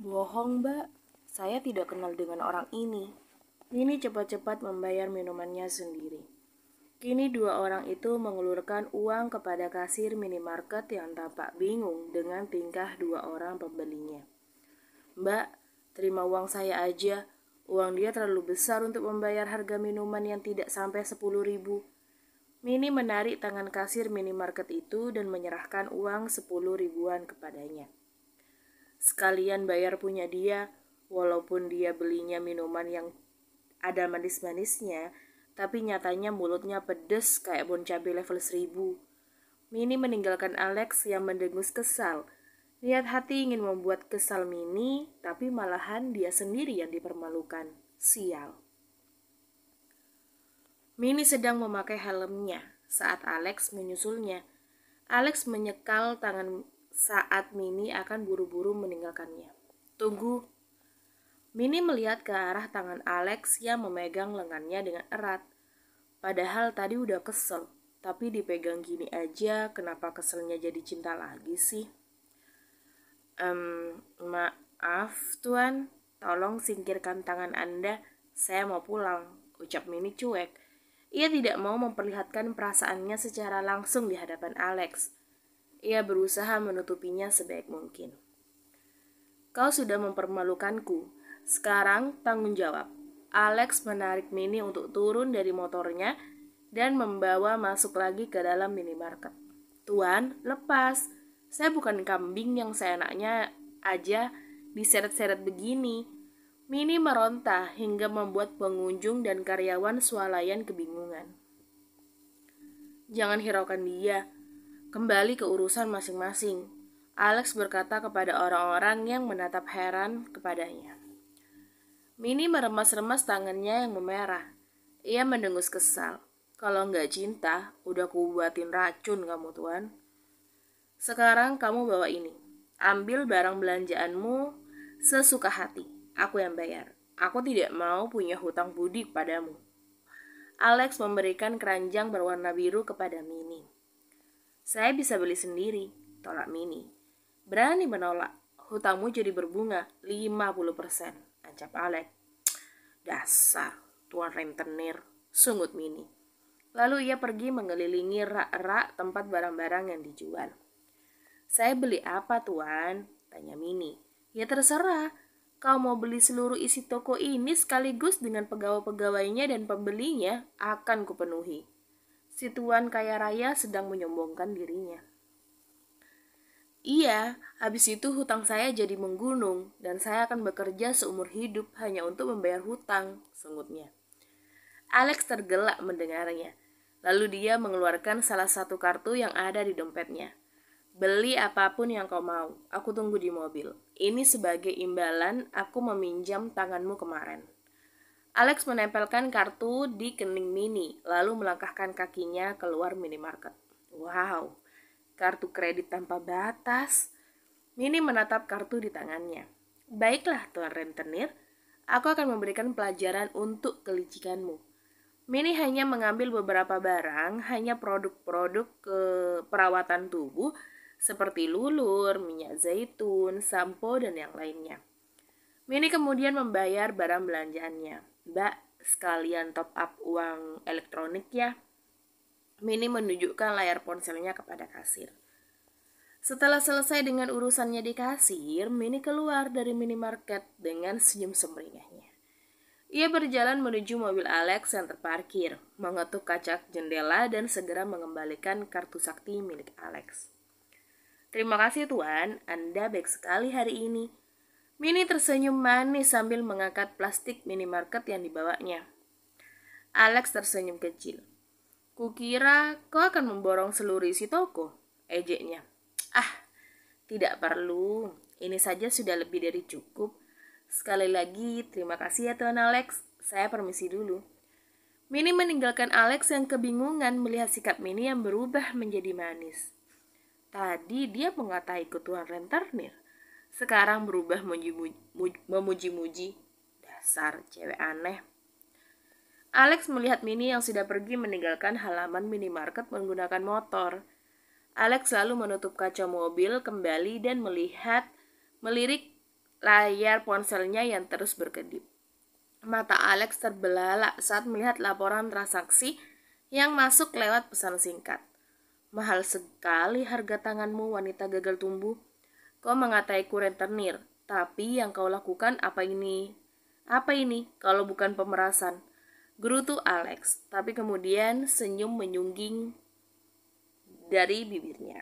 Bohong, Mbak. Saya tidak kenal dengan orang ini. Mini cepat-cepat membayar minumannya sendiri. Kini dua orang itu mengelurkan uang kepada kasir minimarket yang tampak bingung dengan tingkah dua orang pembelinya. Mbak, terima uang saya aja. Uang dia terlalu besar untuk membayar harga minuman yang tidak sampai 10.000. Mini menarik tangan kasir minimarket itu dan menyerahkan uang 10 ribuan kepadanya. Sekalian bayar punya dia, walaupun dia belinya minuman yang ada manis-manisnya, tapi nyatanya mulutnya pedes kayak bon cabai level 1000. Mini meninggalkan Alex yang mendengus kesal. Niat hati ingin membuat kesal Mini, tapi malahan dia sendiri yang dipermalukan. Sial. Mini sedang memakai helmnya saat Alex menyusulnya. Alex menyekal tangan saat Mini akan buru-buru meninggalkannya. Tunggu. Mini melihat ke arah tangan Alex yang memegang lengannya dengan erat. Padahal tadi udah kesel, tapi dipegang gini aja, kenapa keselnya jadi cinta lagi sih? Maaf tuan, tolong singkirkan tangan Anda, saya mau pulang, ucap Mini cuek. Ia tidak mau memperlihatkan perasaannya secara langsung di hadapan Alex. Ia berusaha menutupinya sebaik mungkin. Kau sudah mempermalukanku. Sekarang tanggung jawab. Alex menarik Mini untuk turun dari motornya dan membawa masuk lagi ke dalam minimarket. Tuan, lepas. Saya bukan kambing yang seenaknya aja diseret-seret begini. Mini meronta hingga membuat pengunjung dan karyawan swalayan kebingungan. Jangan hiraukan dia. Kembali ke urusan masing-masing. Alex berkata kepada orang-orang yang menatap heran kepadanya. Mini meremas-remas tangannya yang memerah. Ia mendengus kesal. Kalau nggak cinta, udah kubuatin racun kamu tuan. Sekarang kamu bawa ini. Ambil barang belanjaanmu sesuka hati. Aku yang bayar. Aku tidak mau punya hutang budi padamu. Alex memberikan keranjang berwarna biru kepada Mini. Saya bisa beli sendiri, tolak Mini. Berani menolak, hutangmu jadi berbunga 50%, ancap Alex. Dasar, tuan rentenir, sungut Mini. Lalu ia pergi mengelilingi rak-rak tempat barang-barang yang dijual. Saya beli apa tuan? Tanya Mini. Ya terserah, kau mau beli seluruh isi toko ini sekaligus dengan pegawai-pegawainya dan pembelinya akan kupenuhi. Si tuan kaya raya sedang menyombongkan dirinya. Iya, habis itu hutang saya jadi menggunung dan saya akan bekerja seumur hidup hanya untuk membayar hutang, sengutnya. Alex tergelak mendengarnya. Lalu dia mengeluarkan salah satu kartu yang ada di dompetnya. Beli apapun yang kau mau, aku tunggu di mobil. Ini sebagai imbalan aku meminjam tanganmu kemarin. Alex menempelkan kartu di kening Mini, lalu melangkahkan kakinya keluar minimarket. Wow, kartu kredit tanpa batas. Mini menatap kartu di tangannya. Baiklah, Tuan Rentenir, aku akan memberikan pelajaran untuk kelicikanmu. Mini hanya mengambil beberapa barang, hanya produk-produk perawatan tubuh, seperti lulur, minyak zaitun, sampo, dan yang lainnya. Mini kemudian membayar barang belanjaannya. Mbak, sekalian top up uang elektronik ya. Mini menunjukkan layar ponselnya kepada kasir. Setelah selesai dengan urusannya di kasir, Mini keluar dari minimarket dengan senyum sumringahnya. Ia berjalan menuju mobil Alex yang terparkir, mengetuk kaca jendela dan segera mengembalikan kartu sakti milik Alex. Terima kasih tuan, Anda baik sekali hari ini. Mini tersenyum manis sambil mengangkat plastik minimarket yang dibawanya. Alex tersenyum kecil. Kukira kau akan memborong seluruh isi toko, ejeknya. Ah, tidak perlu. Ini saja sudah lebih dari cukup. Sekali lagi, terima kasih ya Tuan Alex. Saya permisi dulu. Mini meninggalkan Alex yang kebingungan melihat sikap Mini yang berubah menjadi manis. Tadi dia mengatai Tuan Rentenir. Sekarang berubah memuji-muji. Dasar cewek aneh. Alex melihat Mini yang sudah pergi meninggalkan halaman minimarket menggunakan motor. Alex lalu menutup kaca mobil kembali dan melirik layar ponselnya yang terus berkedip. Mata Alex terbelalak saat melihat laporan transaksi yang masuk lewat pesan singkat. Mahal sekali harga tanganmu, wanita gagal tumbuh. Kau mengataiku rentenir, tapi yang kau lakukan apa ini? Apa ini kalau bukan pemerasan? Gerutu Alex, tapi kemudian senyum menyungging dari bibirnya.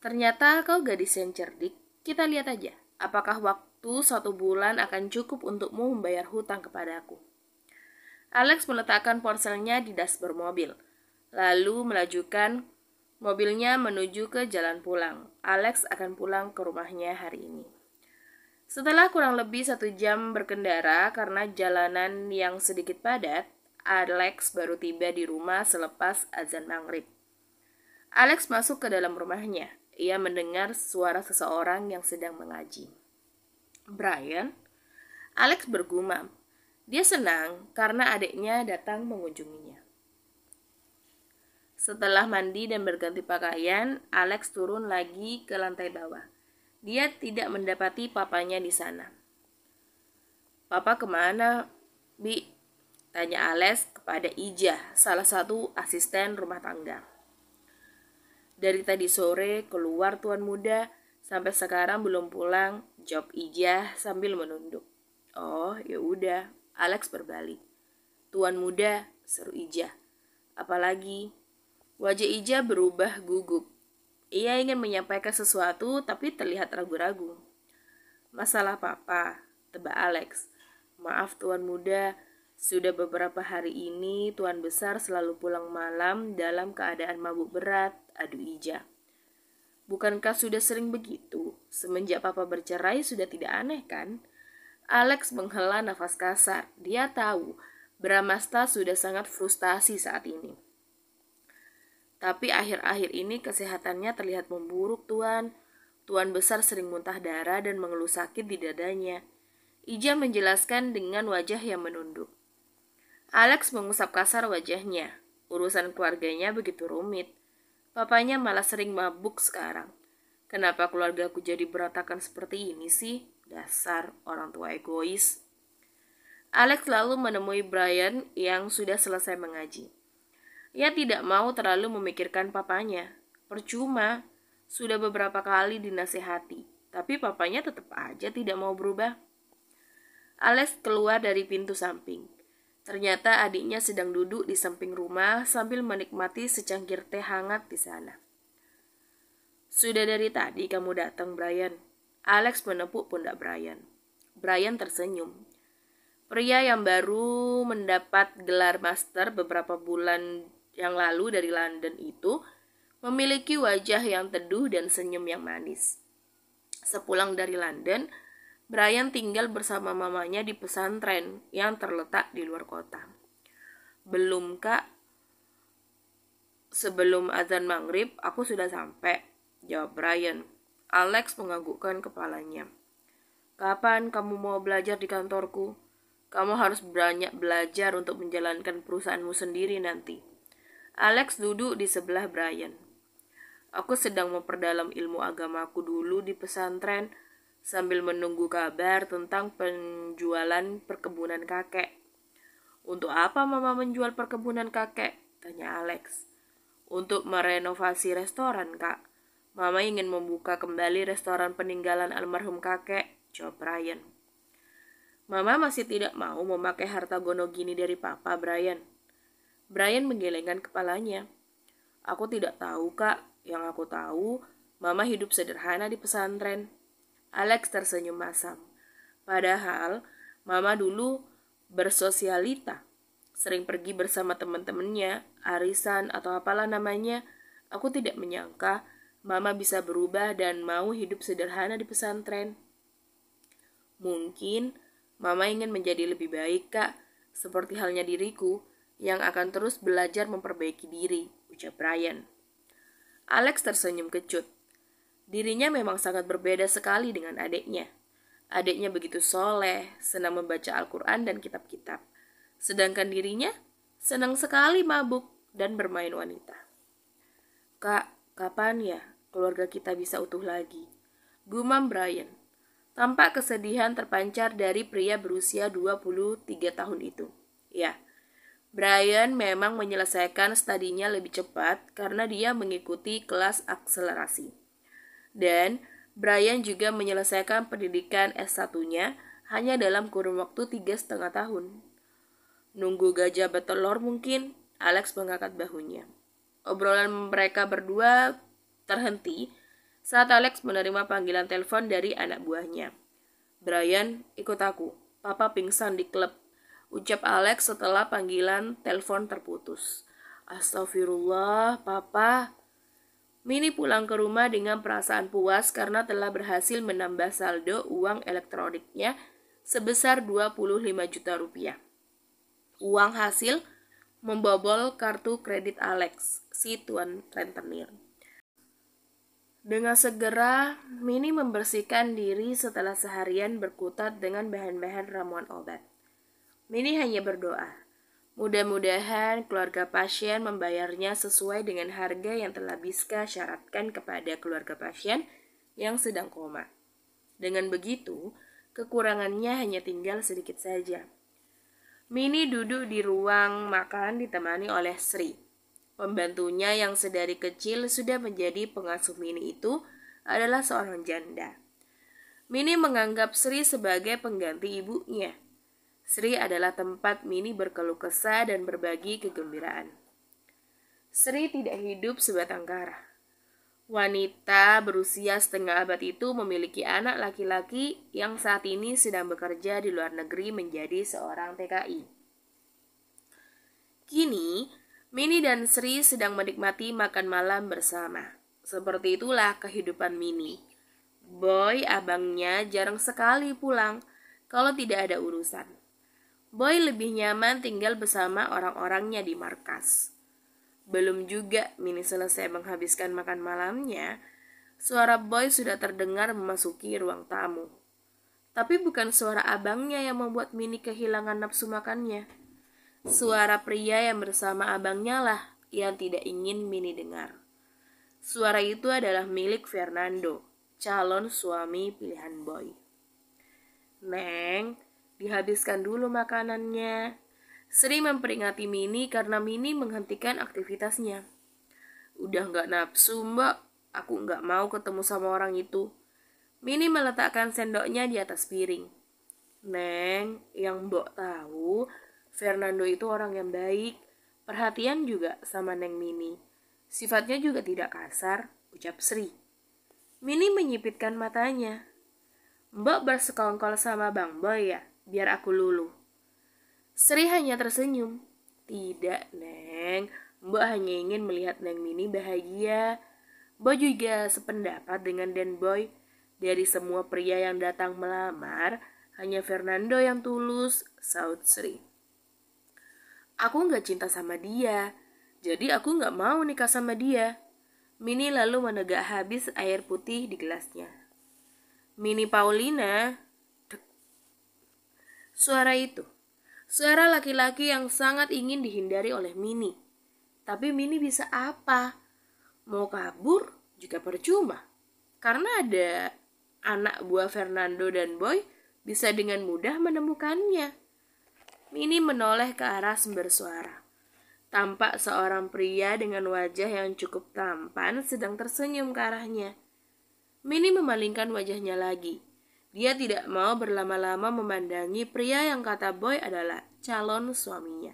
Ternyata kau gadis yang cerdik. Kita lihat aja, apakah waktu 1 bulan akan cukup untukmu membayar hutang kepadaku. Alex meletakkan ponselnya di dashboard mobil, lalu melajukan mobilnya menuju ke jalan pulang. Alex akan pulang ke rumahnya hari ini. Setelah kurang lebih 1 jam berkendara karena jalanan yang sedikit padat, Alex baru tiba di rumah selepas azan maghrib. Alex masuk ke dalam rumahnya. Ia mendengar suara seseorang yang sedang mengaji. Brian? Alex bergumam. Dia senang karena adiknya datang mengunjunginya. Setelah mandi dan berganti pakaian, Alex turun lagi ke lantai bawah. Dia tidak mendapati papanya di sana. Papa kemana, Bi? Tanya Alex kepada Ijah, salah satu asisten rumah tangga. Dari tadi sore keluar tuan muda, sampai sekarang belum pulang, jawab Ijah sambil menunduk. Oh, ya udah, Alex berbalik. Tuan muda, seru Ijah. Apalagi? Wajah Ijah berubah gugup. Ia ingin menyampaikan sesuatu tapi terlihat ragu-ragu. Masalah papa, tebak Alex. Maaf tuan muda, sudah beberapa hari ini tuan besar selalu pulang malam dalam keadaan mabuk berat, adu Ijah. Bukankah sudah sering begitu? Semenjak papa bercerai sudah tidak aneh kan? Alex menghela nafas kasar. Dia tahu Bramasta sudah sangat frustasi saat ini. Tapi akhir-akhir ini kesehatannya terlihat memburuk, Tuan. Tuan besar sering muntah darah dan mengeluh sakit di dadanya. Ija menjelaskan dengan wajah yang menunduk. Alex mengusap kasar wajahnya. Urusan keluarganya begitu rumit. Papanya malah sering mabuk sekarang. Kenapa keluargaku jadi berantakan seperti ini sih? Dasar orang tua egois. Alex lalu menemui Brian yang sudah selesai mengaji. Ia tidak mau terlalu memikirkan papanya. Percuma, sudah beberapa kali dinasehati, tapi papanya tetap aja tidak mau berubah. Alex keluar dari pintu samping. Ternyata adiknya sedang duduk di samping rumah sambil menikmati secangkir teh hangat di sana. Sudah dari tadi kamu datang, Brian. Alex menepuk pundak Brian. Brian tersenyum. Pria yang baru mendapat gelar master beberapa bulan yang lalu dari London itu memiliki wajah yang teduh dan senyum yang manis. Sepulang dari London, Brian tinggal bersama mamanya di pesantren yang terletak di luar kota. Belum, Kak. Sebelum azan maghrib, aku sudah sampai, jawab Brian. Alex menganggukkan kepalanya. Kapan kamu mau belajar di kantorku? Kamu harus banyak belajar untuk menjalankan perusahaanmu sendiri nanti. Alex duduk di sebelah Brian. Aku sedang memperdalam ilmu agamaku dulu di pesantren sambil menunggu kabar tentang penjualan perkebunan kakek. Untuk apa mama menjual perkebunan kakek? Tanya Alex. Untuk merenovasi restoran, Kak. Mama ingin membuka kembali restoran peninggalan almarhum kakek, jawab Brian. Mama masih tidak mau memakai harta gono gini dari papa, Brian. Brian menggelengkan kepalanya. Aku tidak tahu, Kak. Yang aku tahu, Mama hidup sederhana di pesantren. Alex tersenyum masam. Padahal, Mama dulu bersosialita. Sering pergi bersama teman-temannya, arisan atau apalah namanya. Aku tidak menyangka Mama bisa berubah dan mau hidup sederhana di pesantren. Mungkin Mama ingin menjadi lebih baik, Kak. Seperti halnya diriku yang akan terus belajar memperbaiki diri, ucap Brian. Alex tersenyum kecut. Dirinya memang sangat berbeda sekali dengan adiknya. Adiknya begitu soleh, senang membaca Al-Quran dan kitab-kitab. Sedangkan dirinya senang sekali mabuk dan bermain wanita. Kak, kapan ya keluarga kita bisa utuh lagi? Gumam Brian. Tampak kesedihan terpancar dari pria berusia 23 tahun itu. Ya, Brian memang menyelesaikan studinya lebih cepat karena dia mengikuti kelas akselerasi. Dan Brian juga menyelesaikan pendidikan S1-nya hanya dalam kurun waktu 3,5 tahun. Nunggu gajah bertelur mungkin, Alex mengangkat bahunya. Obrolan mereka berdua terhenti saat Alex menerima panggilan telepon dari anak buahnya. Brian, ikut aku. Papa pingsan di klub, ucap Alex setelah panggilan telepon terputus. Astagfirullah, Papa. Minnie pulang ke rumah dengan perasaan puas karena telah berhasil menambah saldo uang elektroniknya sebesar 25 juta rupiah. Uang hasil membobol kartu kredit Alex, si tuan rentenir. Dengan segera, Minnie membersihkan diri setelah seharian berkutat dengan bahan-bahan ramuan obat. Minnie hanya berdoa. Mudah-mudahan keluarga pasien membayarnya sesuai dengan harga yang telah Biska syaratkan kepada keluarga pasien yang sedang koma. Dengan begitu, kekurangannya hanya tinggal sedikit saja. Minnie duduk di ruang makan ditemani oleh Sri. Pembantunya yang sedari kecil sudah menjadi pengasuh Minnie itu adalah seorang janda. Minnie menganggap Sri sebagai pengganti ibunya. Sri adalah tempat Minnie berkeluh kesah dan berbagi kegembiraan. Sri tidak hidup sebatang kara. Wanita berusia setengah abad itu memiliki anak laki-laki yang saat ini sedang bekerja di luar negeri menjadi seorang TKI. Kini, Minnie dan Sri sedang menikmati makan malam bersama. Seperti itulah kehidupan Minnie. Boy, abangnya, jarang sekali pulang kalau tidak ada urusan. Boy lebih nyaman tinggal bersama orang-orangnya di markas. Belum juga Minnie selesai menghabiskan makan malamnya, suara Boy sudah terdengar memasuki ruang tamu. Tapi bukan suara abangnya yang membuat Minnie kehilangan nafsu makannya. Suara pria yang bersama abangnya lah yang tidak ingin Minnie dengar. Suara itu adalah milik Fernando, calon suami pilihan Boy. Neng, dihabiskan dulu makanannya. Sri memperingati Minnie karena Minnie menghentikan aktivitasnya. Udah gak nafsu, Mbak. Aku gak mau ketemu sama orang itu. Minnie meletakkan sendoknya di atas piring. Neng, yang Mbok tahu, Fernando itu orang yang baik, perhatian juga sama Neng Minnie. Sifatnya juga tidak kasar, ucap Sri. Minnie menyipitkan matanya. Mbok bersekongkol sama Bang Boy ya, biar aku luluh. Sri hanya tersenyum. Tidak, Neng. Mbok hanya ingin melihat Neng Minnie bahagia. Mbok juga sependapat dengan Dan Boy. Dari semua pria yang datang melamar, hanya Fernando yang tulus, saut Sri. Aku gak cinta sama dia, jadi aku gak mau nikah sama dia. Minnie lalu menegak habis air putih di gelasnya. Minnie Paulina. Dek. Suara itu. Suara laki-laki yang sangat ingin dihindari oleh Minnie. Tapi Minnie bisa apa? Mau kabur juga percuma. Karena ada anak buah Fernando dan Boy bisa dengan mudah menemukannya. Minnie menoleh ke arah sumber suara. Tampak seorang pria dengan wajah yang cukup tampan sedang tersenyum ke arahnya. Minnie memalingkan wajahnya lagi. Dia tidak mau berlama-lama memandangi pria yang kata Boy adalah calon suaminya.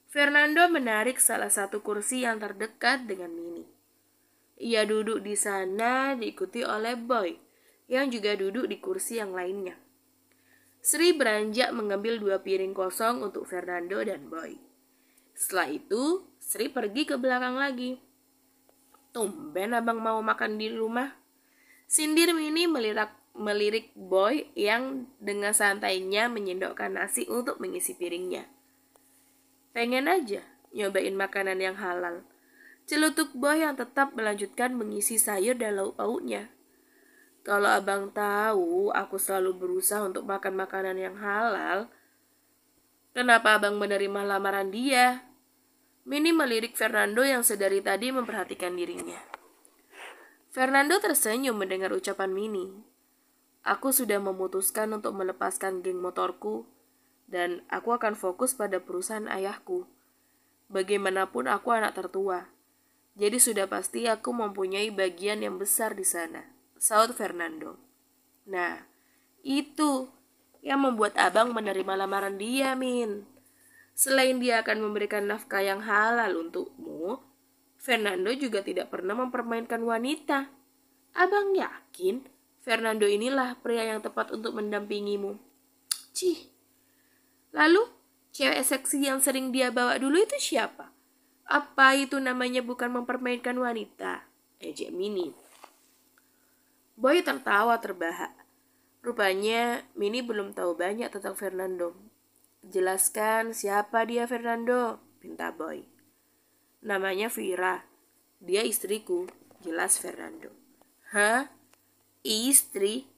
Fernando menarik salah satu kursi yang terdekat dengan Minnie. Ia duduk di sana diikuti oleh Boy, yang juga duduk di kursi yang lainnya. Sri beranjak mengambil 2 piring kosong untuk Fernando dan Boy. Setelah itu, Sri pergi ke belakang lagi. Tumben abang mau makan di rumah. Sindir Minnie melirik Boy yang dengan santainya menyendokkan nasi untuk mengisi piringnya. Pengen aja nyobain makanan yang halal. Celutuk Boy yang tetap melanjutkan mengisi sayur dan lauk pauknya. Kalau abang tahu aku selalu berusaha untuk makan makanan yang halal, kenapa abang menerima lamaran dia? Minnie melirik Fernando yang sedari tadi memperhatikan dirinya. Fernando tersenyum mendengar ucapan Minnie. Aku sudah memutuskan untuk melepaskan geng motorku dan aku akan fokus pada perusahaan ayahku. Bagaimanapun aku anak tertua. Jadi sudah pasti aku mempunyai bagian yang besar di sana, saud Fernando. Nah, itu yang membuat abang menerima lamaran dia, Min. Selain dia akan memberikan nafkah yang halal untukmu, Fernando juga tidak pernah mempermainkan wanita. Abang yakin Fernando inilah pria yang tepat untuk mendampingimu. Cih. Lalu, cewek seksi yang sering dia bawa dulu itu siapa? Apa itu namanya bukan mempermainkan wanita? Ejek Mini. Boy tertawa terbahak. Rupanya Mini belum tahu banyak tentang Fernando. Jelaskan siapa dia Fernando, pinta Boy. Namanya Vira. Dia istriku, jelas Fernando. Hah? Istri?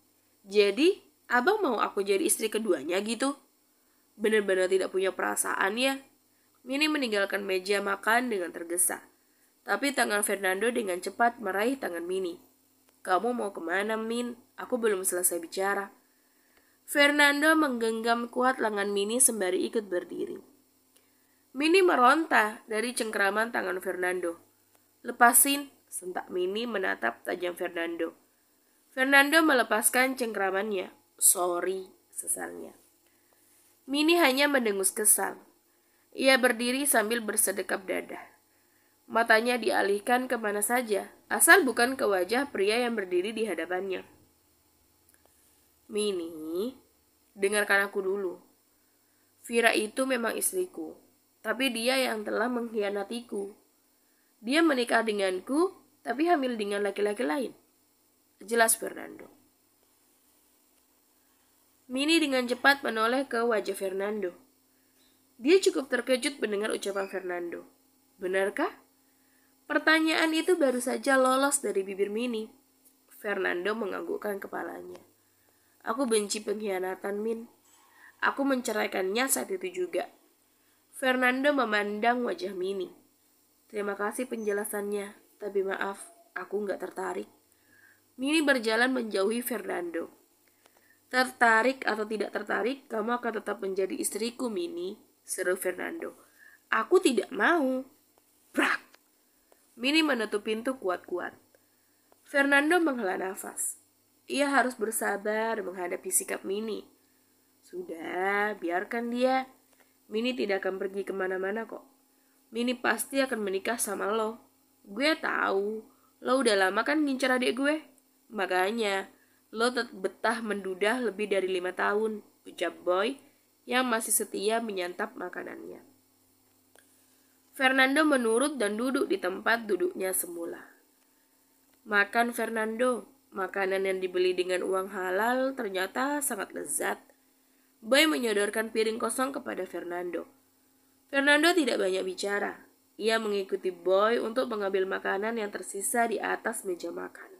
Jadi, abang mau aku jadi istri keduanya gitu? Benar-benar tidak punya perasaan ya? Mini meninggalkan meja makan dengan tergesa. Tapi tangan Fernando dengan cepat meraih tangan Mini. Kamu mau kemana, Min? Aku belum selesai bicara. Fernando menggenggam kuat lengan Mini sembari ikut berdiri. Mini meronta dari cengkeraman tangan Fernando. Lepasin, sentak Mini menatap tajam Fernando. Fernando melepaskan cengkeramannya. Sorry, sesalnya. Mini hanya mendengus kesal. Ia berdiri sambil bersedekap dada. Matanya dialihkan kemana saja, asal bukan ke wajah pria yang berdiri di hadapannya. Mini, dengarkan aku dulu. Vira itu memang istriku, tapi dia yang telah mengkhianatiku. Dia menikah denganku, tapi hamil dengan laki-laki lain. Jelas Fernando. Mini dengan cepat menoleh ke wajah Fernando. Dia cukup terkejut mendengar ucapan Fernando. Benarkah? Pertanyaan itu baru saja lolos dari bibir Mini. Fernando menganggukkan kepalanya. Aku benci pengkhianatan, Min. Aku menceraikannya saat itu juga. Fernando memandang wajah Mini. Terima kasih penjelasannya, tapi maaf, aku nggak tertarik. Mini berjalan menjauhi Fernando. Tertarik atau tidak tertarik, kamu akan tetap menjadi istriku, Mini, seru Fernando. Aku tidak mau. Brak! Mini menutup pintu kuat-kuat. Fernando menghela nafas. Ia harus bersabar menghadapi sikap Mini. Sudah, biarkan dia. Mini tidak akan pergi kemana-mana kok. Mini pasti akan menikah sama lo. Gue tahu, lo udah lama kan ngincar adik gue. Makanya, lo tetap betah mendudah lebih dari 5 tahun, ucap Boy yang masih setia menyantap makanannya. Fernando menurut dan duduk di tempat duduknya semula. Makan Fernando, makanan yang dibeli dengan uang halal ternyata sangat lezat. Boy menyodorkan piring kosong kepada Fernando. Fernando tidak banyak bicara. Ia mengikuti Boy untuk mengambil makanan yang tersisa di atas meja makan.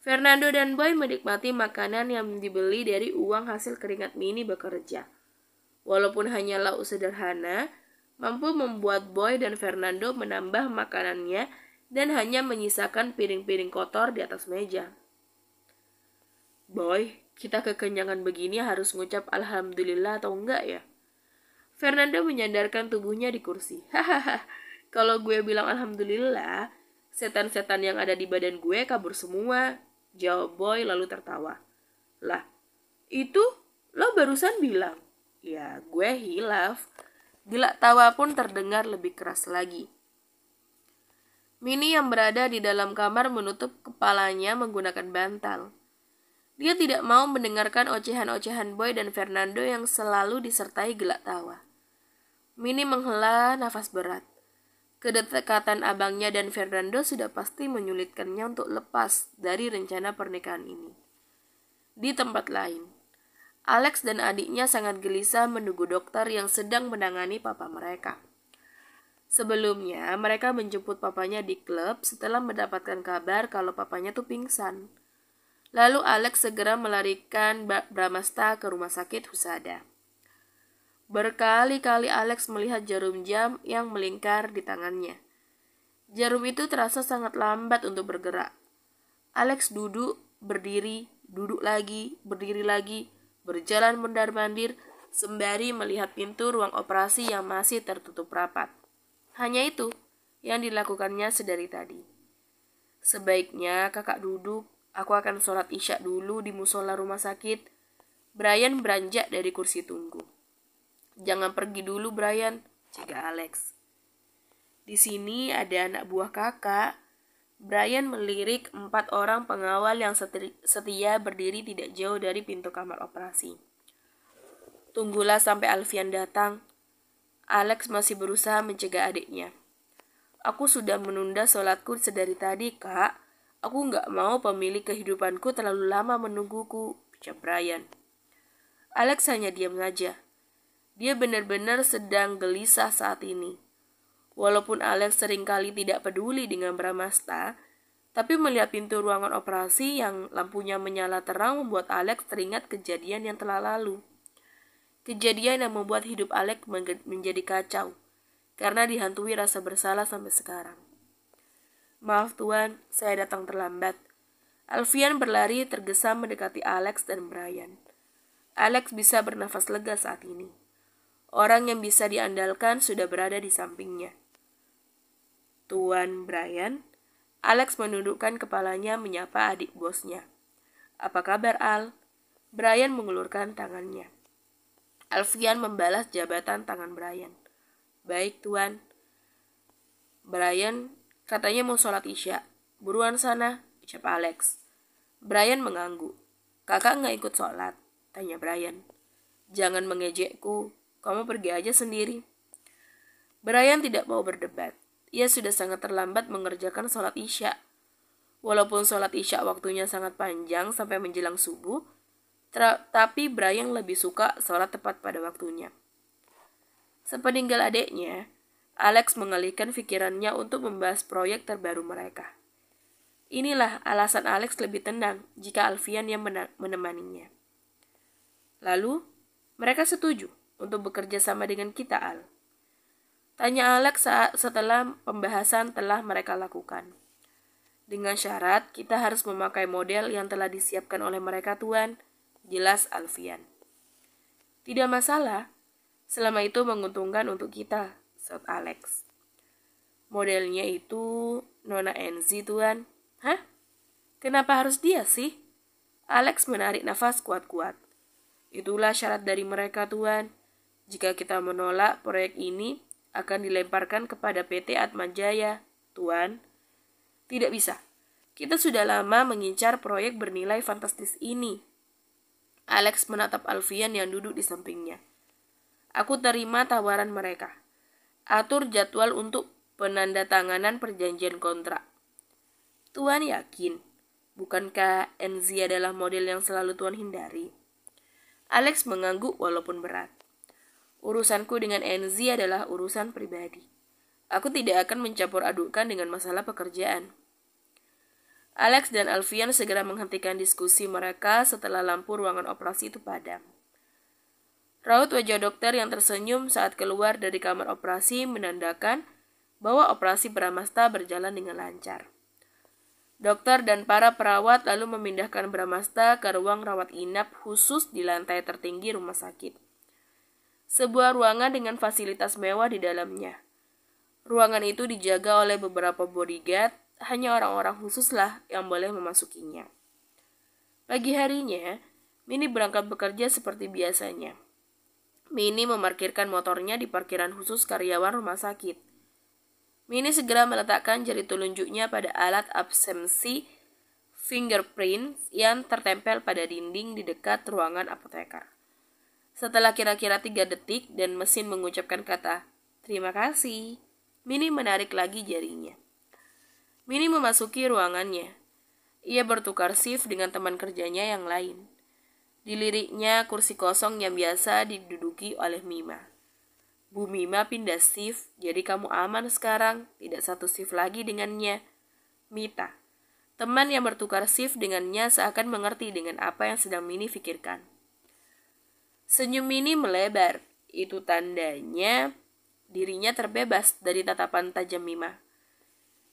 Fernando dan Boy menikmati makanan yang dibeli dari uang hasil keringat Mini bekerja. Walaupun hanya lauk sederhana, mampu membuat Boy dan Fernando menambah makanannya dan hanya menyisakan piring-piring kotor di atas meja. Boy, kita kekenyangan begini harus ngucap alhamdulillah atau enggak ya? Fernando menyandarkan tubuhnya di kursi. Hahaha, kalau gue bilang alhamdulillah, setan-setan yang ada di badan gue kabur semua. Jawab Boy lalu tertawa. Lah, itu lo barusan bilang. Ya, gue hilaf. Gelak tawa pun terdengar lebih keras lagi. Mini yang berada di dalam kamar menutup kepalanya menggunakan bantal. Dia tidak mau mendengarkan ocehan-ocehan Boy dan Fernando yang selalu disertai gelak tawa. Mini menghela nafas berat. Kedekatan abangnya dan Fernando sudah pasti menyulitkannya untuk lepas dari rencana pernikahan ini. Di tempat lain, Alex dan adiknya sangat gelisah menunggu dokter yang sedang menangani papa mereka. Sebelumnya, mereka menjemput papanya di klub setelah mendapatkan kabar kalau papanya tuh pingsan. Lalu Alex segera melarikan Bramasta ke rumah sakit Husada. Berkali-kali Alex melihat jarum jam yang melingkar di tangannya. Jarum itu terasa sangat lambat untuk bergerak. Alex duduk, berdiri, duduk lagi, berdiri lagi, berjalan mondar-mandir, sembari melihat pintu ruang operasi yang masih tertutup rapat. Hanya itu yang dilakukannya sedari tadi. Sebaiknya kakak duduk, aku akan sholat isya dulu di musola rumah sakit. Brian beranjak dari kursi tunggu. Jangan pergi dulu Brian, cegah Alex. Di sini ada anak buah kakak. Brian melirik 4 orang pengawal yang setia berdiri tidak jauh dari pintu kamar operasi. Tunggulah sampai Alfian datang. Alex masih berusaha mencegah adiknya. Aku sudah menunda sholatku sedari tadi, Kak. Aku nggak mau pemilik kehidupanku terlalu lama menungguku, ucap Brian. Alex hanya diam saja. Dia benar-benar sedang gelisah saat ini. Walaupun Alex seringkali tidak peduli dengan Bramasta, tapi melihat pintu ruangan operasi yang lampunya menyala terang membuat Alex teringat kejadian yang telah lalu. Kejadian yang membuat hidup Alex menjadi kacau, karena dihantui rasa bersalah sampai sekarang. Maaf Tuan, saya datang terlambat. Alfian berlari tergesa mendekati Alex dan Brian. Alex bisa bernafas lega saat ini. Orang yang bisa diandalkan sudah berada di sampingnya. Tuan Brian, Alex menundukkan kepalanya menyapa adik bosnya. Apa kabar Al? Brian mengulurkan tangannya. Alfian membalas jabatan tangan Brian. Baik Tuan. Brian katanya mau sholat isya. Buruan sana, ucap Alex. Brian mengangguk. Kakak nggak ikut sholat? Tanya Brian. Jangan mengejekku, kamu pergi aja sendiri. Brian tidak mau berdebat. Ia sudah sangat terlambat mengerjakan sholat isya. Walaupun sholat isya waktunya sangat panjang sampai menjelang subuh, tapi Brian lebih suka sholat tepat pada waktunya. Sepeninggal adiknya, Alex mengalihkan pikirannya untuk membahas proyek terbaru mereka. Inilah alasan Alex lebih tenang jika Alfian yang menemaninya. Lalu, mereka setuju untuk bekerja sama dengan kita, Al. Tanya Alex setelah pembahasan telah mereka lakukan. Dengan syarat, kita harus memakai model yang telah disiapkan oleh mereka, Tuan. Jelas Alfian. Tidak masalah, selama itu menguntungkan untuk kita, saut Alex. Modelnya itu Nona Enzi, Tuan. Hah? Kenapa harus dia sih? Alex menarik nafas kuat-kuat. Itulah syarat dari mereka, Tuan. Jika kita menolak, proyek ini akan dilemparkan kepada PT Atmajaya, Tuan. Tidak bisa. Kita sudah lama mengincar proyek bernilai fantastis ini. Alex menatap Alfian yang duduk di sampingnya. Aku terima tawaran mereka. Atur jadwal untuk penandatanganan perjanjian kontrak. Tuan yakin? Bukankah Enzi adalah model yang selalu Tuan hindari? Alex mengangguk walaupun berat. Urusanku dengan Enzi adalah urusan pribadi. Aku tidak akan mencampur adukkan dengan masalah pekerjaan. Alex dan Alfian segera menghentikan diskusi mereka setelah lampu ruangan operasi itu padam. Raut wajah dokter yang tersenyum saat keluar dari kamar operasi menandakan bahwa operasi Bramasta berjalan dengan lancar. Dokter dan para perawat lalu memindahkan Bramasta ke ruang rawat inap khusus di lantai tertinggi rumah sakit. Sebuah ruangan dengan fasilitas mewah di dalamnya. Ruangan itu dijaga oleh beberapa bodyguard. Hanya orang-orang khususlah yang boleh memasukinya. Pagi harinya, Mini berangkat bekerja seperti biasanya. Mini memarkirkan motornya di parkiran khusus karyawan rumah sakit. Mini segera meletakkan jari telunjuknya pada alat absensi fingerprint yang tertempel pada dinding di dekat ruangan apoteker. Setelah kira-kira 3 detik dan mesin mengucapkan kata, "Terima kasih," Mini menarik lagi jarinya. Mini memasuki ruangannya. Ia bertukar shift dengan teman kerjanya yang lain. Diliriknya kursi kosong yang biasa diduduki oleh Mima. Bu Mima pindah shift, jadi kamu aman sekarang, tidak satu shift lagi dengannya. Mita, teman yang bertukar shift dengannya seakan mengerti dengan apa yang sedang Mini pikirkan. Senyum Mini melebar, itu tandanya dirinya terbebas dari tatapan tajam Mima.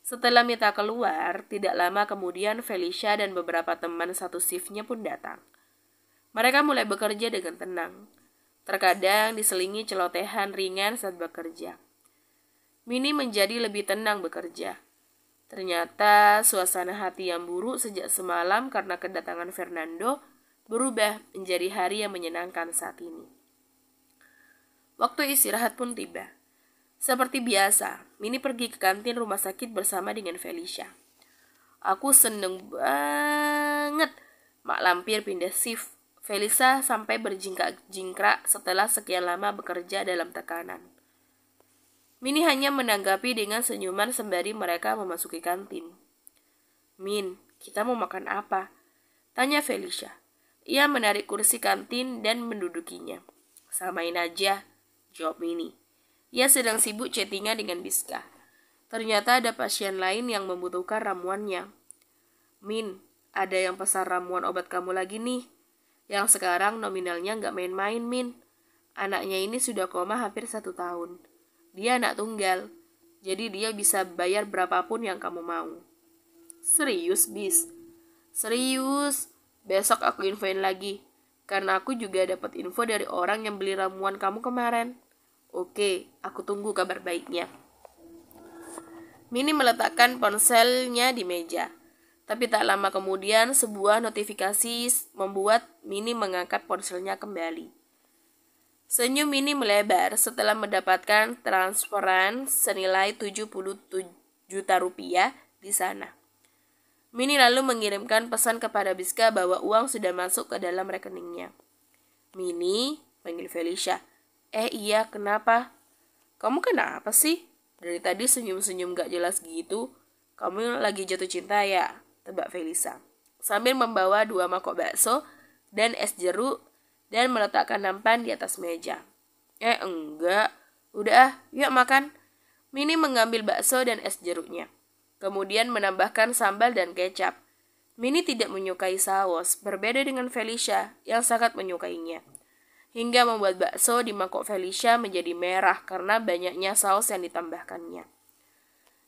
Setelah Mita keluar, tidak lama kemudian Felicia dan beberapa teman satu shiftnya pun datang. Mereka mulai bekerja dengan tenang. Terkadang diselingi celotehan ringan saat bekerja. Mini menjadi lebih tenang bekerja. Ternyata suasana hati yang buruk sejak semalam karena kedatangan Fernando berubah menjadi hari yang menyenangkan saat ini. Waktu istirahat pun tiba. Seperti biasa, Mini pergi ke kantin rumah sakit bersama dengan Felicia. Aku seneng banget Mak Lampir pindah shift. Felicia sampai berjingkrak-jingkrak setelah sekian lama bekerja dalam tekanan. Mini hanya menanggapi dengan senyuman sembari mereka memasuki kantin. Min, kita mau makan apa? Tanya Felicia. Ia menarik kursi kantin dan mendudukinya. Samain aja, jawab Mini. Ia sedang sibuk chattingan dengan Biska. Ternyata ada pasien lain yang membutuhkan ramuannya. Min, ada yang pesan ramuan obat kamu lagi nih. Yang sekarang nominalnya gak main-main, Min. Anaknya ini sudah koma hampir 1 tahun. Dia anak tunggal. Jadi dia bisa bayar berapapun yang kamu mau. Serius, Bis? Serius. Besok aku infoin lagi. Karena aku juga dapat info dari orang yang beli ramuan kamu kemarin. Oke, aku tunggu kabar baiknya. Mini meletakkan ponselnya di meja. Tapi tak lama kemudian sebuah notifikasi membuat Mini mengangkat ponselnya kembali. Senyum Mini melebar setelah mendapatkan transferan senilai 70 juta rupiah di sana. Mini lalu mengirimkan pesan kepada Biska bahwa uang sudah masuk ke dalam rekeningnya. Mini, panggil Felicia. Iya, kenapa? Kamu kenapa sih? Dari tadi senyum-senyum gak jelas gitu. Kamu lagi jatuh cinta ya? Tebak Felicia. Sambil membawa 2 mangkok bakso dan es jeruk dan meletakkan nampan di atas meja. Enggak. Udah, yuk makan. Mini mengambil bakso dan es jeruknya. Kemudian menambahkan sambal dan kecap. Mini tidak menyukai saus, berbeda dengan Felicia yang sangat menyukainya. Hingga membuat bakso di mangkok Felicia menjadi merah karena banyaknya saus yang ditambahkannya.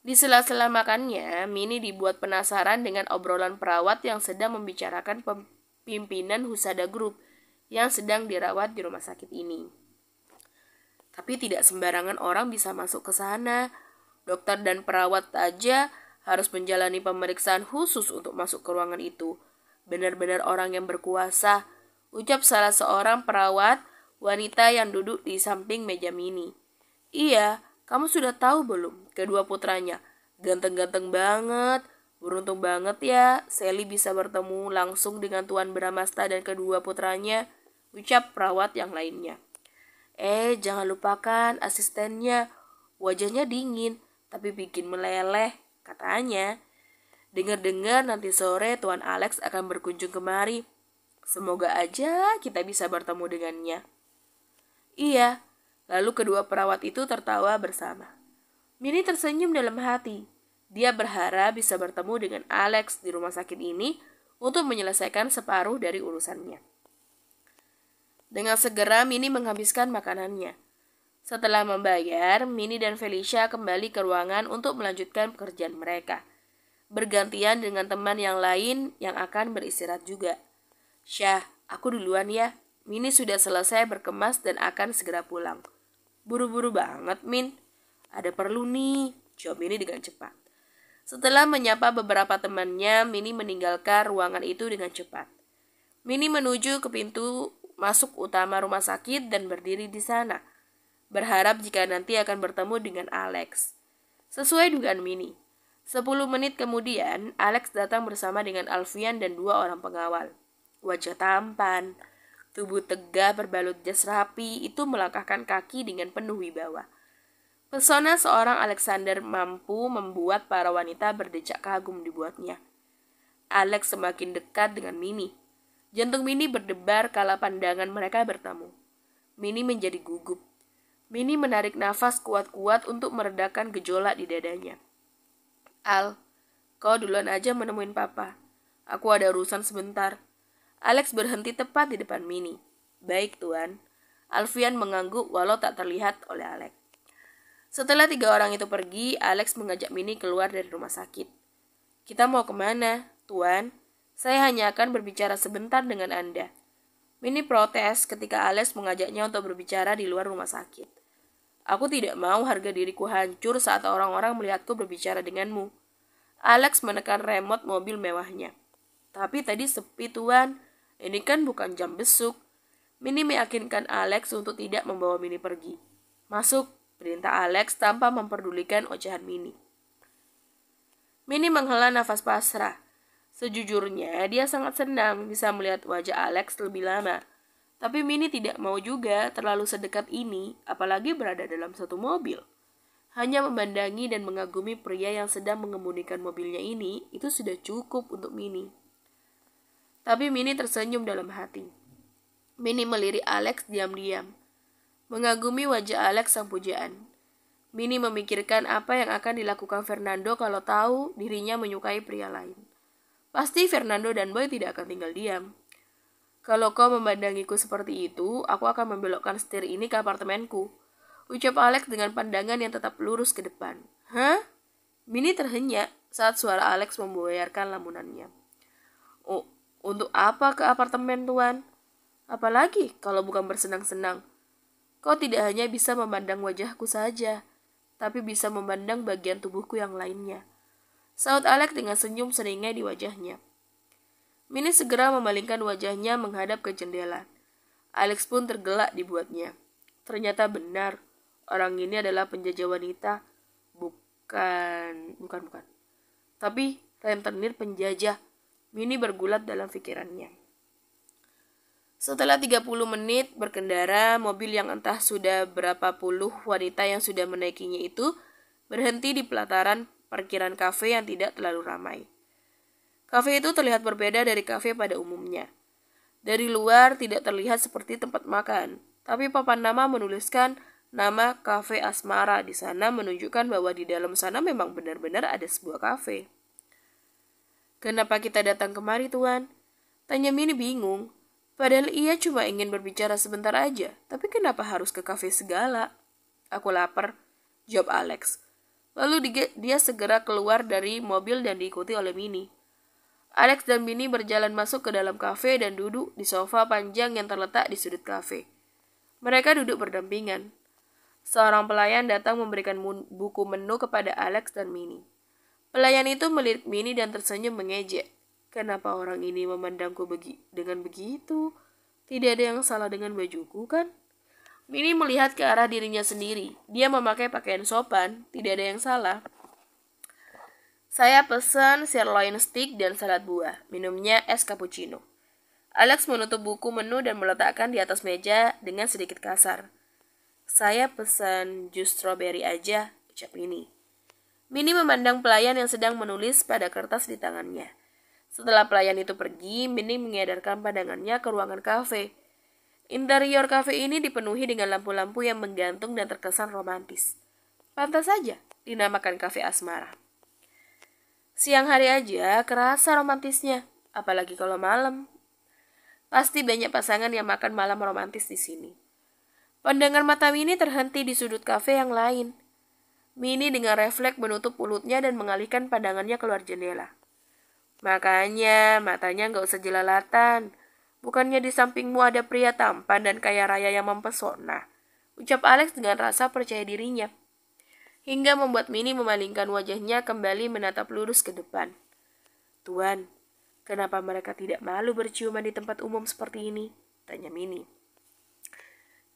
Di sela-sela makannya, Mini dibuat penasaran dengan obrolan perawat yang sedang membicarakan pimpinan Husada Group yang sedang dirawat di rumah sakit ini. Tapi tidak sembarangan orang bisa masuk ke sana. Dokter dan perawat aja harus menjalani pemeriksaan khusus untuk masuk ke ruangan itu. Benar-benar orang yang berkuasa, ucap salah seorang perawat wanita yang duduk di samping meja Mini. Iya, kamu sudah tahu belum? Kedua putranya. Ganteng-ganteng banget. Beruntung banget ya, Sally bisa bertemu langsung dengan Tuan Bramasta dan kedua putranya, ucap perawat yang lainnya. Jangan lupakan asistennya. Wajahnya dingin, tapi bikin meleleh, katanya. Dengar-dengar nanti sore Tuan Alex akan berkunjung kemari. Semoga aja kita bisa bertemu dengannya. Iya, lalu kedua perawat itu tertawa bersama. Mini tersenyum dalam hati. Dia berharap bisa bertemu dengan Alex di rumah sakit ini untuk menyelesaikan separuh dari urusannya. Dengan segera Mini menghabiskan makanannya. Setelah membayar, Mini dan Felicia kembali ke ruangan untuk melanjutkan pekerjaan mereka. Bergantian dengan teman yang lain yang akan beristirahat juga. Syah, aku duluan ya. Mini sudah selesai berkemas dan akan segera pulang. Buru-buru banget, Min. Ada perlu nih, jawab Mini dengan cepat. Setelah menyapa beberapa temannya, Mini meninggalkan ruangan itu dengan cepat. Mini menuju ke pintu masuk utama rumah sakit dan berdiri di sana, berharap jika nanti akan bertemu dengan Alex. Sesuai dugaan Mini, 10 menit kemudian Alex datang bersama dengan Alfian dan 2 orang pengawal. Wajah tampan, tubuh tegap berbalut jas rapi itu melangkahkan kaki dengan penuh wibawa. Pesona seorang Alexander mampu membuat para wanita berdecak kagum dibuatnya. Alex semakin dekat dengan Mini. Jantung Mini berdebar kala pandangan mereka bertemu. Mini menjadi gugup. Mini menarik nafas kuat-kuat untuk meredakan gejolak di dadanya. Al, kau duluan aja menemuin papa. Aku ada urusan sebentar. Alex berhenti tepat di depan Mini. Baik, Tuan. Alfian mengangguk walau tak terlihat oleh Alex. Setelah 3 orang itu pergi, Alex mengajak Minnie keluar dari rumah sakit. "Kita mau kemana, Tuan? Saya hanya akan berbicara sebentar dengan Anda." Minnie protes ketika Alex mengajaknya untuk berbicara di luar rumah sakit. "Aku tidak mau harga diriku hancur saat orang-orang melihatku berbicara denganmu." Alex menekan remote mobil mewahnya. "Tapi tadi sepi, Tuan. Ini kan bukan jam besuk." Minnie meyakinkan Alex untuk tidak membawa Minnie pergi. "Masuk," perintah Alex tanpa memperdulikan ocehan Minnie. Minnie menghela nafas pasrah. Sejujurnya, dia sangat senang bisa melihat wajah Alex lebih lama. Tapi Minnie tidak mau juga terlalu sedekat ini, apalagi berada dalam satu mobil. Hanya memandangi dan mengagumi pria yang sedang mengemudikan mobilnya ini, itu sudah cukup untuk Minnie. Tapi Minnie tersenyum dalam hati. Minnie melirik Alex diam-diam, mengagumi wajah Alex sang pujaan. Minnie memikirkan apa yang akan dilakukan Fernando kalau tahu dirinya menyukai pria lain. Pasti Fernando dan Boy tidak akan tinggal diam. "Kalau kau memandangiku seperti itu, aku akan membelokkan setir ini ke apartemenku," ucap Alex dengan pandangan yang tetap lurus ke depan. "Hah?" Minnie terhenyak saat suara Alex memboyarkan lamunannya. "Oh, untuk apa ke apartemen, Tuan? Apalagi kalau bukan bersenang-senang. Kau tidak hanya bisa memandang wajahku saja, tapi bisa memandang bagian tubuhku yang lainnya," saut Alex dengan senyum seringai di wajahnya. Minnie segera memalingkan wajahnya menghadap ke jendela. Alex pun tergelak dibuatnya. Ternyata benar, orang ini adalah penjajah wanita. Bukan. Tapi rentenir penjajah. Minnie bergulat dalam pikirannya. Setelah 30 menit berkendara, mobil yang entah sudah berapa puluh wanita yang sudah menaikinya itu berhenti di pelataran parkiran kafe yang tidak terlalu ramai. Kafe itu terlihat berbeda dari kafe pada umumnya. Dari luar tidak terlihat seperti tempat makan, tapi papan nama menuliskan nama Kafe Asmara di sana menunjukkan bahwa di dalam sana memang benar-benar ada sebuah kafe. "Kenapa kita datang kemari, Tuan?" tanya Minnie bingung. Padahal ia cuma ingin berbicara sebentar aja, tapi kenapa harus ke kafe segala? "Aku lapar," jawab Alex. Lalu dia segera keluar dari mobil dan diikuti oleh Minnie. Alex dan Minnie berjalan masuk ke dalam kafe dan duduk di sofa panjang yang terletak di sudut kafe. Mereka duduk berdampingan. Seorang pelayan datang memberikan buku menu kepada Alex dan Minnie. Pelayan itu melirik Minnie dan tersenyum mengejek. "Kenapa orang ini memandangku dengan begitu? Tidak ada yang salah dengan bajuku, kan?" Minnie melihat ke arah dirinya sendiri. Dia memakai pakaian sopan, tidak ada yang salah. "Saya pesan sirloin steak dan salad buah. Minumnya es cappuccino." Alex menutup buku menu dan meletakkan di atas meja dengan sedikit kasar. "Saya pesan jus strawberry aja," ucap Minnie. Minnie memandang pelayan yang sedang menulis pada kertas di tangannya. Setelah pelayan itu pergi, Minnie mengedarkan pandangannya ke ruangan kafe. Interior kafe ini dipenuhi dengan lampu-lampu yang menggantung dan terkesan romantis. Pantas saja dinamakan Kafe Asmara. Siang hari aja kerasa romantisnya, apalagi kalau malam. Pasti banyak pasangan yang makan malam romantis di sini. Pandangan mata Minnie terhenti di sudut kafe yang lain. Minnie dengan refleks menutup mulutnya dan mengalihkan pandangannya keluar jendela. "Makanya matanya gak usah jelalatan. Bukannya di sampingmu ada pria tampan dan kaya raya yang mempesona," ucap Alex dengan rasa percaya dirinya. Hingga membuat Minnie memalingkan wajahnya kembali menatap lurus ke depan. "Tuan, kenapa mereka tidak malu berciuman di tempat umum seperti ini?" tanya Minnie.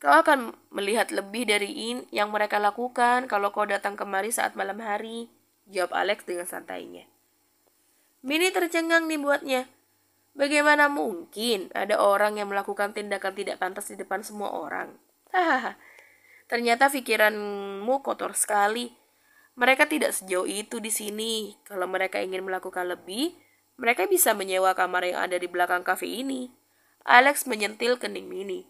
"Kau akan melihat lebih dari yang mereka lakukan kalau kau datang kemari saat malam hari," jawab Alex dengan santainya. Minnie tercengang dibuatnya. Bagaimana mungkin ada orang yang melakukan tindakan tidak pantas di depan semua orang? Hahaha. Ternyata pikiranmu kotor sekali. Mereka tidak sejauh itu di sini. Kalau mereka ingin melakukan lebih, mereka bisa menyewa kamar yang ada di belakang kafe ini. Alex menyentil kening Minnie.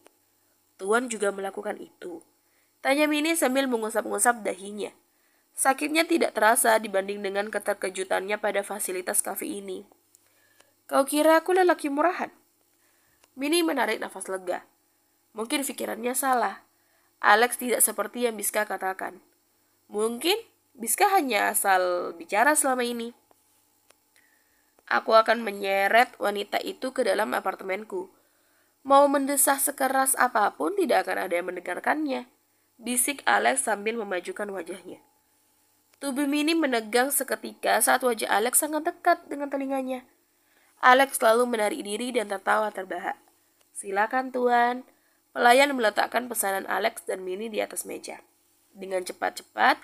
"Tuan juga melakukan itu?" tanya Minnie sambil mengusap-ngusap dahinya. Sakitnya tidak terasa dibanding dengan keterkejutannya pada fasilitas kafe ini. "Kau kira aku lelaki murahan?" Minnie menarik nafas lega. Mungkin pikirannya salah. Alex tidak seperti yang Biska katakan. Mungkin Biska hanya asal bicara selama ini. Aku akan menyeret wanita itu ke dalam apartemenku. Mau mendesah sekeras apapun tidak akan ada yang mendengarkannya, bisik Alex sambil memajukan wajahnya. Tubuh Minnie menegang seketika saat wajah Alex sangat dekat dengan telinganya. Alex lalu menarik diri dan tertawa terbahak. Silakan tuan. Pelayan meletakkan pesanan Alex dan Minnie di atas meja. Dengan cepat-cepat,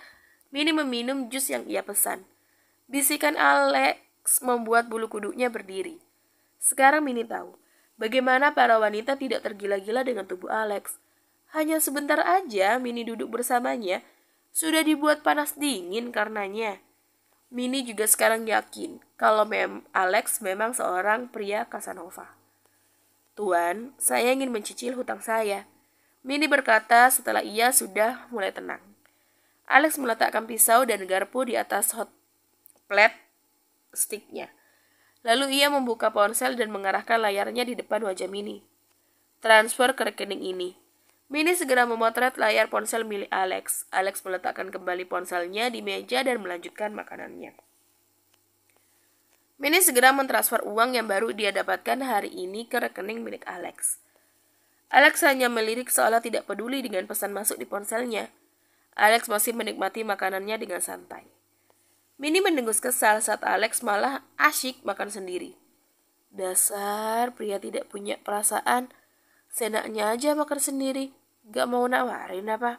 Minnie meminum jus yang ia pesan. Bisikan Alex membuat bulu kuduknya berdiri. Sekarang Minnie tahu bagaimana para wanita tidak tergila-gila dengan tubuh Alex. Hanya sebentar aja Minnie duduk bersamanya, sudah dibuat panas dingin karenanya. Minnie juga sekarang yakin kalau Alex memang seorang pria Casanova. Tuan, saya ingin mencicil hutang saya, Minnie berkata setelah ia sudah mulai tenang. Alex meletakkan pisau dan garpu di atas hot plate sticknya. Lalu ia membuka ponsel dan mengarahkan layarnya di depan wajah Minnie. Transfer ke rekening ini. Minnie segera memotret layar ponsel milik Alex. Alex meletakkan kembali ponselnya di meja dan melanjutkan makanannya. Minnie segera mentransfer uang yang baru dia dapatkan hari ini ke rekening milik Alex. Alex hanya melirik seolah tidak peduli dengan pesan masuk di ponselnya. Alex masih menikmati makanannya dengan santai. Minnie mendengus kesal saat Alex malah asyik makan sendiri. Dasar pria tidak punya perasaan. Senaknya aja makan sendiri. Gak mau nawarin apa.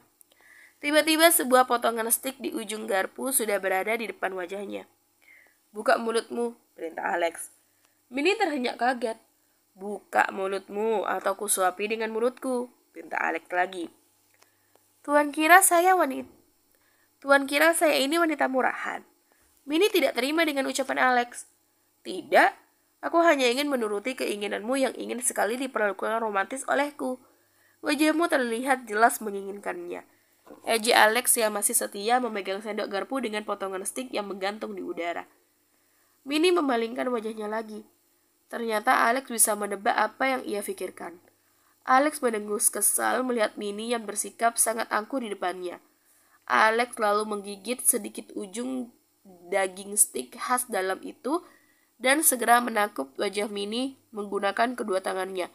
Tiba-tiba sebuah potongan stik di ujung garpu sudah berada di depan wajahnya. Buka mulutmu, perintah Alex. Minnie terhenyak kaget. Buka mulutmu atau kusuapi dengan mulutku, perintah Alex lagi. Tuan kira saya ini wanita murahan. Minnie tidak terima dengan ucapan Alex. Tidak, aku hanya ingin menuruti keinginanmu yang ingin sekali diperlakukan romantis olehku. Wajahmu terlihat jelas menginginkannya. Eji Alex yang masih setia memegang sendok garpu dengan potongan stik yang menggantung di udara. Minnie memalingkan wajahnya lagi. Ternyata Alex bisa menebak apa yang ia pikirkan. Alex mendengus kesal melihat Minnie yang bersikap sangat angkuh di depannya. Alex lalu menggigit sedikit ujung daging stik khas dalam itu dan segera menangkap wajah Minnie menggunakan kedua tangannya.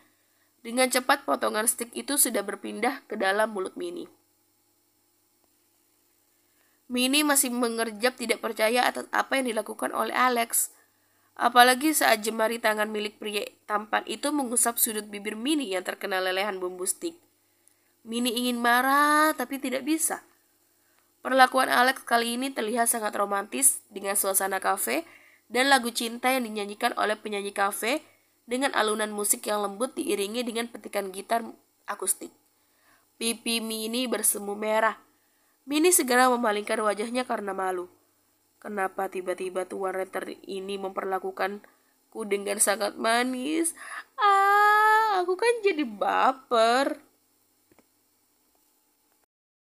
Dengan cepat potongan stik itu sudah berpindah ke dalam mulut Minnie. Minnie masih mengerjap tidak percaya atas apa yang dilakukan oleh Alex. Apalagi saat jemari tangan milik pria tampan itu mengusap sudut bibir Minnie yang terkena lelehan bumbu stik. Minnie ingin marah tapi tidak bisa. Perlakuan Alex kali ini terlihat sangat romantis dengan suasana kafe dan lagu cinta yang dinyanyikan oleh penyanyi kafe dengan alunan musik yang lembut diiringi dengan petikan gitar akustik. Pipi Minnie bersemu merah. Minnie segera memalingkan wajahnya karena malu. Kenapa tiba-tiba tuan Renter ini memperlakukanku dengan sangat manis? Aku kan jadi baper.